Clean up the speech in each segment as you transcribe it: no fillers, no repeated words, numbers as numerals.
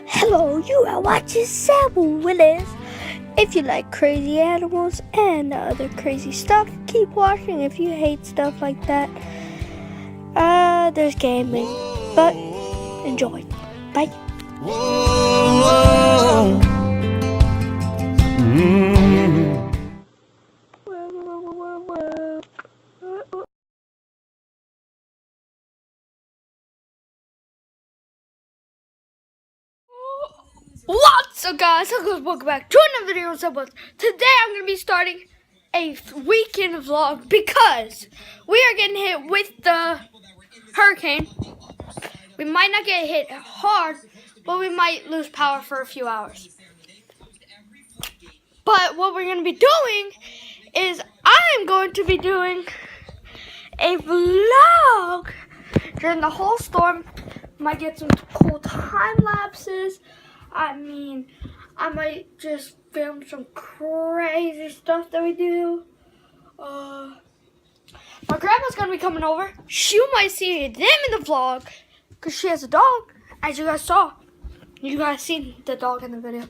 Hello, you are watching Samuel Willis. If you like crazy animals and other crazy stuff, keep watching. If you hate stuff like that, there's gaming. But enjoy. Bye. Whoa, whoa. What's up, guys? Welcome back to another video on Subwoods. Today I'm going to be starting a weekend vlog because we are getting hit with the hurricane. We might not get hit hard, but we might lose power for a few hours. But what we're going to be doing is I'm going to be doing a vlog during the whole storm. Might get some cool time lapses. I might just film some crazy stuff that we do. My grandma's gonna be coming over. You might see them in the vlog because she has a dog, as you guys saw. You guys seen the dog in the video.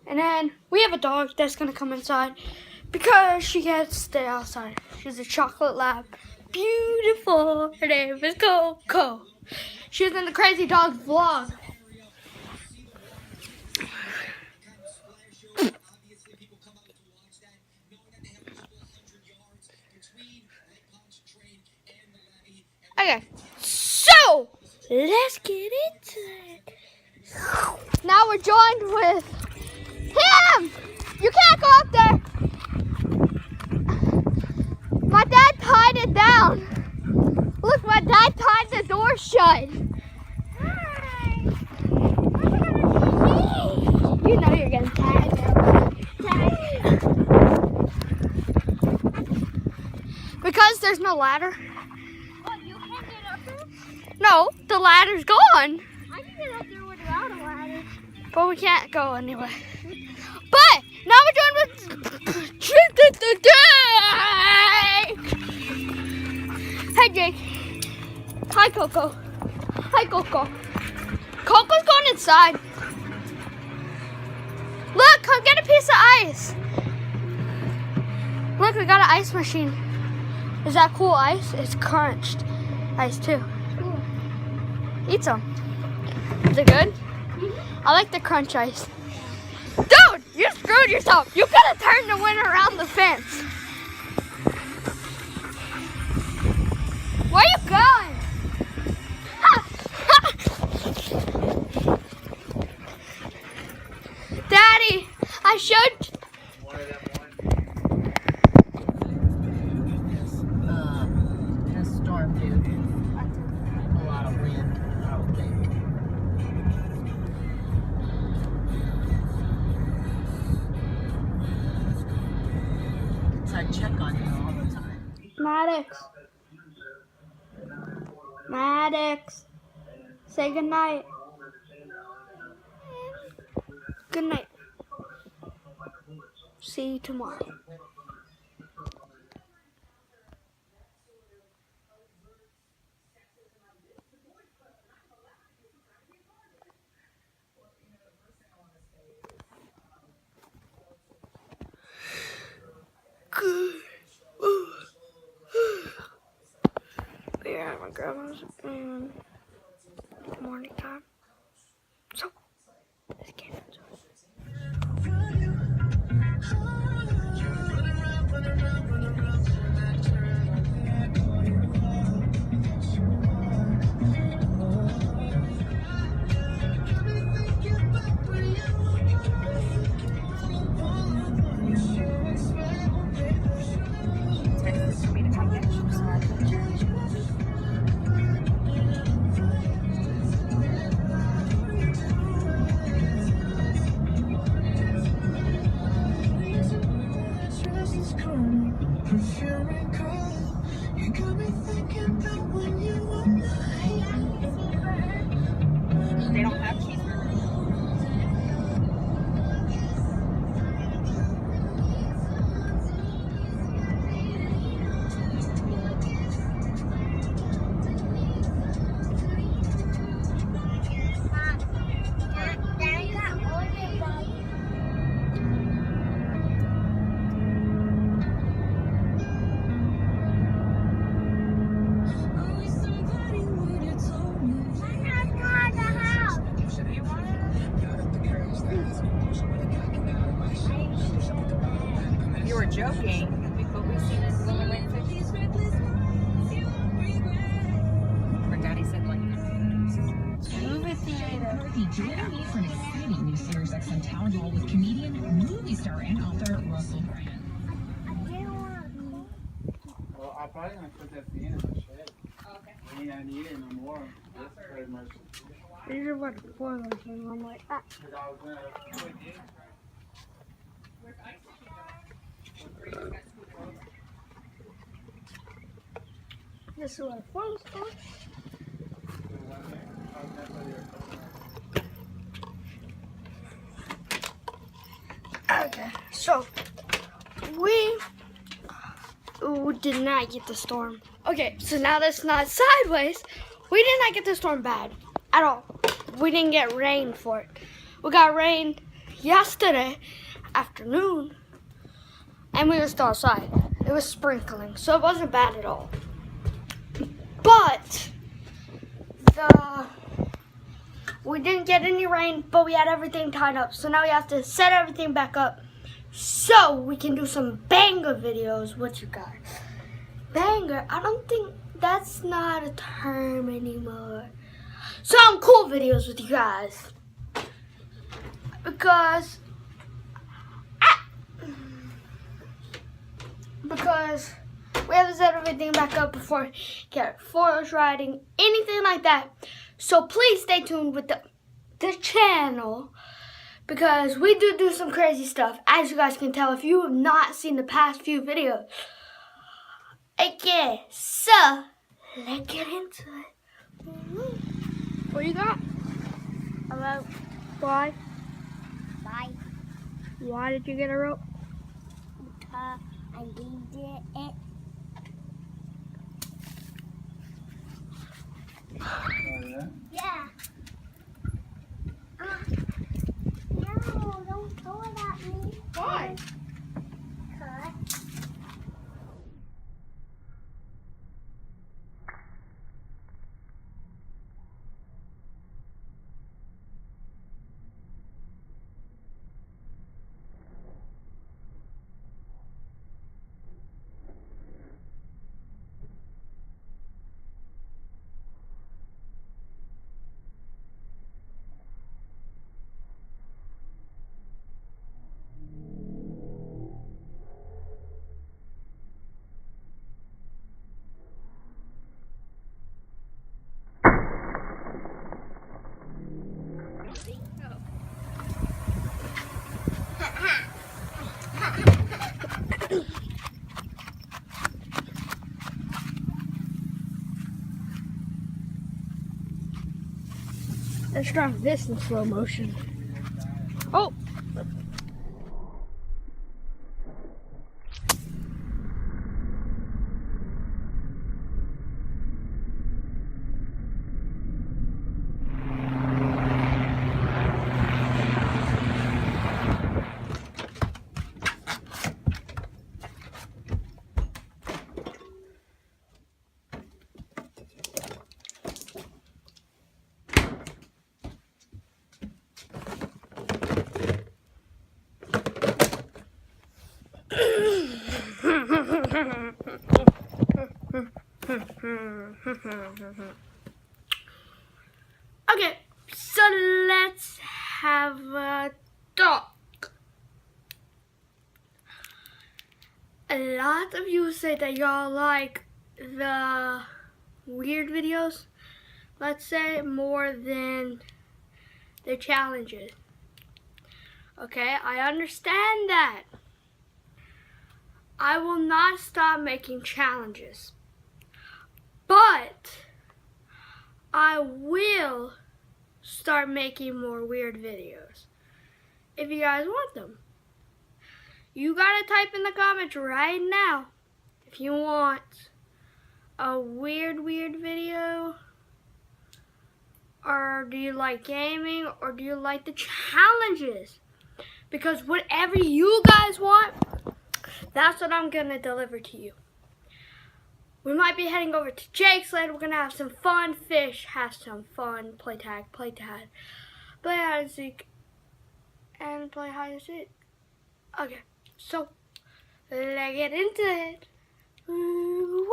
And then we have a dog that's gonna come inside because she can't stay outside. She's a chocolate lab. Beautiful. Her name is Coco. She's in the Crazy Dog vlog. Okay, so let's get into it. Now we're joined with him. You can't go up there. My dad tied it down. Look, my dad tied the door shut. Hi. You know you're getting tied. Because there's no ladder. No, the ladder's gone. I can get up there without a ladder. But we can't go anyway. But now we're done with Hey Jake. Hi Coco. Hi Coco. Coco's going inside. Look, come get a piece of ice. Look, we got an ice machine. Is that cool ice? It's crunched ice too. Eat some. Is it good? I like the crunch ice. Dude, you screwed yourself. You could have turned the wind around the fence. Where are you going? Daddy, I showed. I check on you all the time. Maddox, say good night. Good night. See you tomorrow. We're at my grandma's in morning time. So let's get into it. They don't have cheeseburgers. Okay. But we seen it when we went to Her daddy said like movie theater. McCarthy joining me for an exciting new Sirius XM town hall with comedian, movie star, and author Russell Brand. I didn't want to. Well, I'm probably gonna put that scene in the shed. Okay. I mean, I need it no more. That's very much. These are what spoilers, and I'm like, ah. Because I was gonna put it. This is what spoilers are. Okay, so we did not get the storm. Okay, so now that's not sideways. We did not get the storm bad at all. We didn't get rain for it. We got rain yesterday afternoon, and we were still outside. It was sprinkling, so it wasn't bad at all. But we didn't get any rain, but we had everything tied up. So now we have to set everything back up so we can do some banger videos with you guys. Banger, I don't think that's not a term anymore. Some cool videos with you guys. Because we have to set everything back up before we get forest riding, anything like that. So please stay tuned with the channel, because we do some crazy stuff, as you guys can tell if you have not seen the past few videos. Okay, so let's get into it. What you got? Hello. Why? Bye. Why did you get a rope? Because I needed it. Oh, yeah? Yeah. No, don't throw it at me. Why? Because. Let's try this in slow motion. Oh! Okay, so let's have a talk. A lot of you say that y'all like the weird videos, let's say, more than the challenges. Okay, I understand that. I will not stop making challenges, but I will start making more weird videos if you guys want them. You gotta type in the comments right now if you want a weird video, or do you like gaming, or do you like the challenges? Because whatever you guys want, that's what I'm gonna deliver to you. We might be heading over to Jake's Land. We're gonna have some fun, fish, have some fun, play tag, play hide and seek, and play hide and seek. Okay, so Let's get into it. Woo!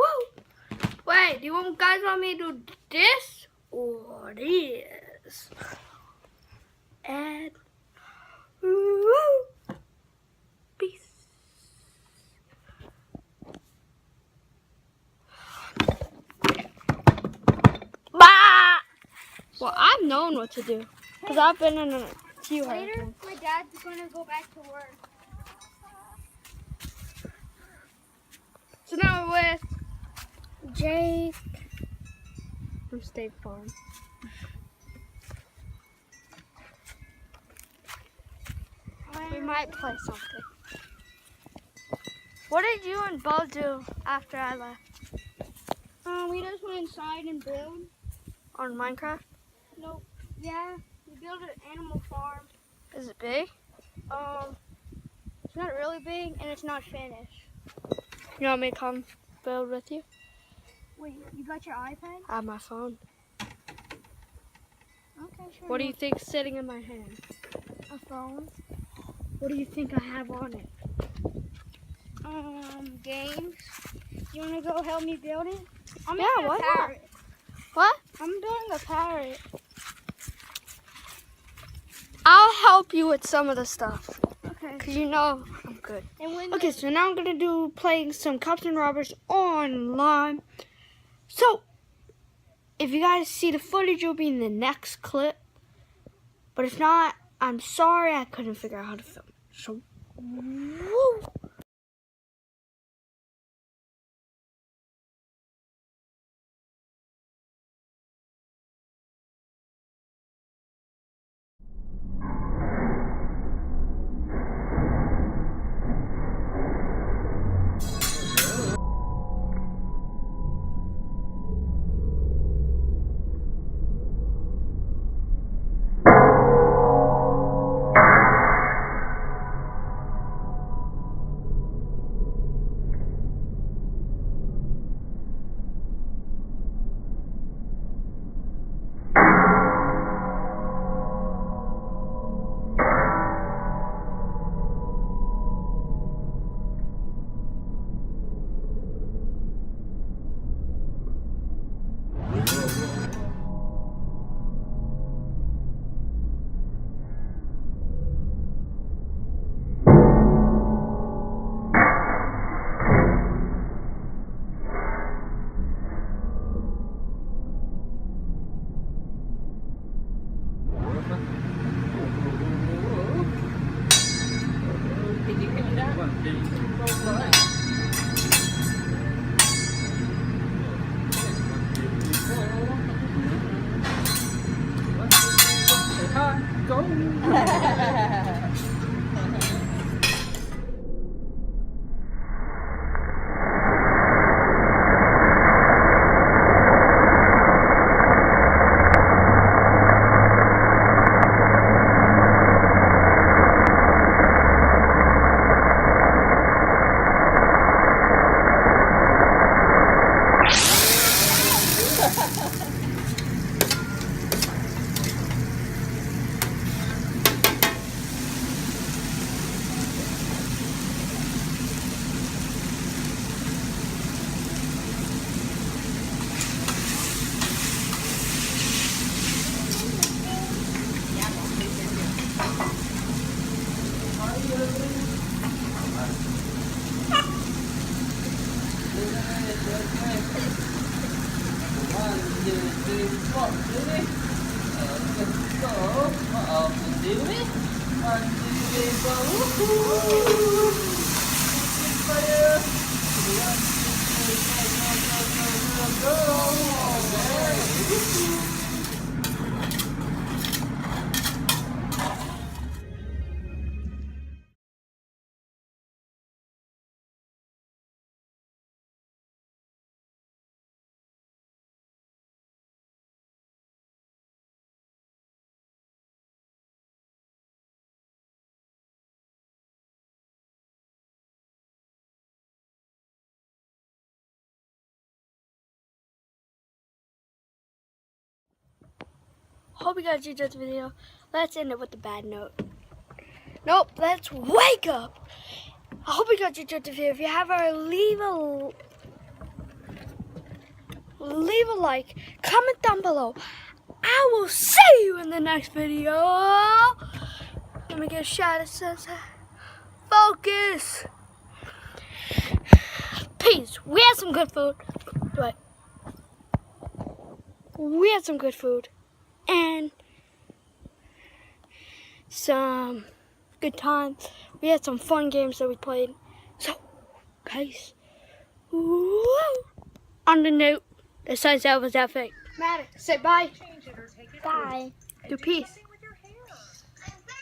Wait, do you guys want me to do this or this? And woo! Peace. Bah! Well, I've known what to do because I've been in a few Later, hurricanes. my dad's gonna go back to work. So now we're with Jake from State Farm. We might play something. What did you and Bo do after I left We just went inside and build. on Minecraft? Nope. Yeah, we built an animal farm. Is it big? It's not really big and it's not finished. You want me to come build with you? Wait, you got your iPad? I have my phone. Okay, sure. What do you think's sitting in my hand? A phone? What do you think I have on it? Games. You wanna go help me build it? I'm Yeah, making a why not? parrot. What? I'm building a parrot. I'll help you with some of the stuff. Okay. Because you know I'm good. And when Okay, so now I'm going to do playing some Cops and Robbers online. So, if you guys see the footage, it'll be in the next clip. But if not, I'm sorry I couldn't figure out how to film. So, woo! Hope you guys enjoyed this video. Let's end it with a bad note. Nope, let's wake up I hope you guys enjoyed the video. If you have, leave a like, comment down below. I will see you in the next video. Let me get a shot that says focus. Peace. We had some good food. But we had some good food. And some good times. We had some fun games that we played. So, guys, woo, on the note, the sunset was epic. Maddie, say bye. Bye. Do peace.